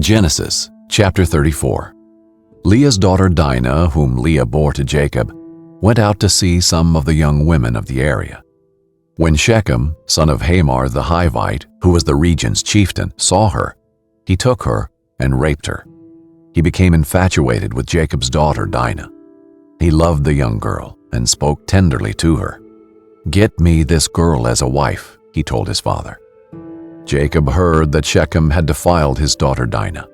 Genesis chapter 34. Leah's daughter Dinah, whom Leah bore to Jacob, went out to see some of the young women of the area. When Shechem, son of Hamor the Hivite, who was the region's chieftain, saw her, he took her and raped her. He became infatuated with Jacob's daughter Dinah. He loved the young girl and spoke tenderly to her. "Get me this girl as a wife," he told his father. Jacob heard that Shechem had defiled his daughter Dinah,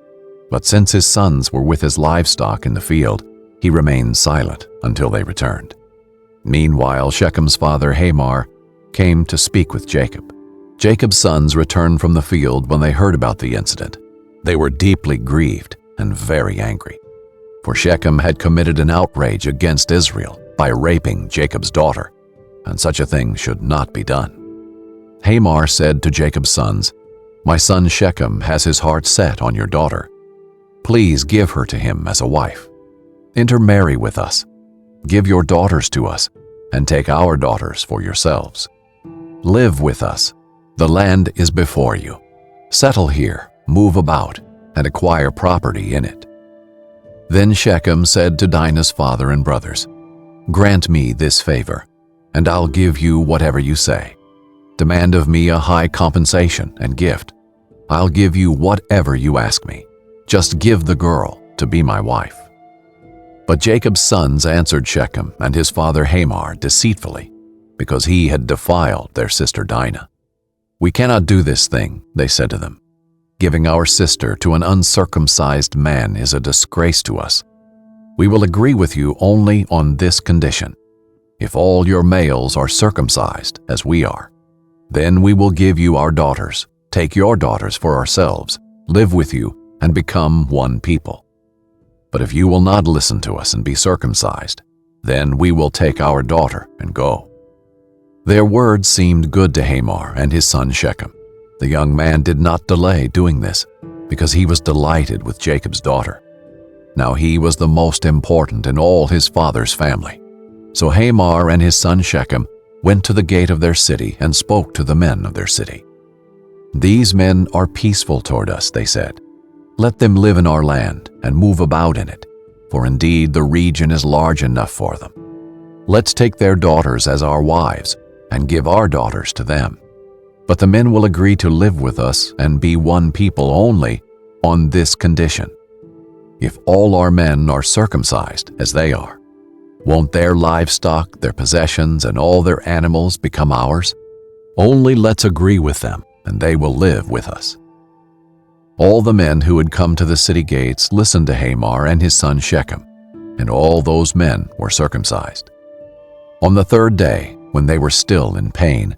but since his sons were with his livestock in the field, he remained silent until they returned. Meanwhile, Shechem's father Hamor came to speak with Jacob. Jacob's sons returned from the field when they heard about the incident. They were deeply grieved and very angry, for Shechem had committed an outrage against Israel by raping Jacob's daughter, and such a thing should not be done. Hamor said to Jacob's sons, "My son Shechem has his heart set on your daughter. Please give her to him as a wife. Intermarry with us. Give your daughters to us, and take our daughters for yourselves. Live with us. The land is before you. Settle here, move about, and acquire property in it." Then Shechem said to Dinah's father and brothers, "Grant me this favor, and I'll give you whatever you say. Demand of me a high compensation and gift. I'll give you whatever you ask me. Just give the girl to be my wife." But Jacob's sons answered Shechem and his father Hamor deceitfully, because he had defiled their sister Dinah. "We cannot do this thing," they said to them. "Giving our sister to an uncircumcised man is a disgrace to us. We will agree with you only on this condition: if all your males are circumcised, as we are, then we will give you our daughters, take your daughters for ourselves, live with you, and become one people. But if you will not listen to us and be circumcised, then we will take our daughter and go." Their words seemed good to Hamor and his son Shechem. The young man did not delay doing this, because he was delighted with Jacob's daughter. Now he was the most important in all his father's family. So Hamor and his son Shechem went to the gate of their city and spoke to the men of their city. "These men are peaceful toward us," they said. "Let them live in our land and move about in it, for indeed the region is large enough for them. Let's take their daughters as our wives and give our daughters to them. But the men will agree to live with us and be one people only on this condition: if all our men are circumcised, as they are, won't their livestock, their possessions, and all their animals become ours? Only let's agree with them, and they will live with us." All the men who had come to the city gates listened to Hamor and his son Shechem, and all those men were circumcised. On the third day, when they were still in pain,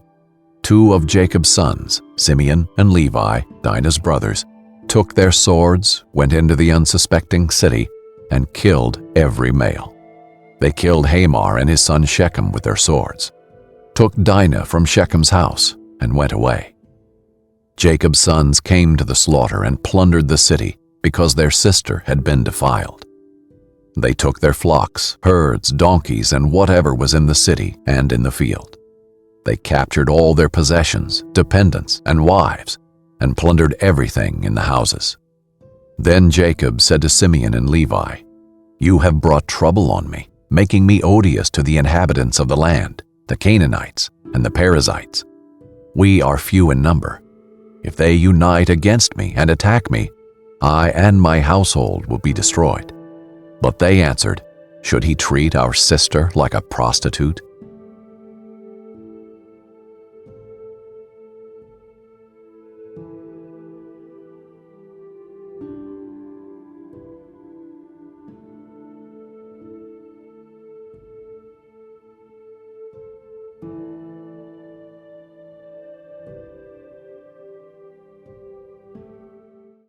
two of Jacob's sons, Simeon and Levi, Dinah's brothers, took their swords, went into the unsuspecting city, and killed every male. They killed Hamor and his son Shechem with their swords, took Dinah from Shechem's house, and went away. Jacob's sons came to the slaughter and plundered the city because their sister had been defiled. They took their flocks, herds, donkeys, and whatever was in the city and in the field. They captured all their possessions, dependents, and wives, and plundered everything in the houses. Then Jacob said to Simeon and Levi, "You have brought trouble on me, making me odious to the inhabitants of the land, the Canaanites and the Perizzites. We are few in number. If they unite against me and attack me, I and my household will be destroyed." But they answered, "Should he treat our sister like a prostitute?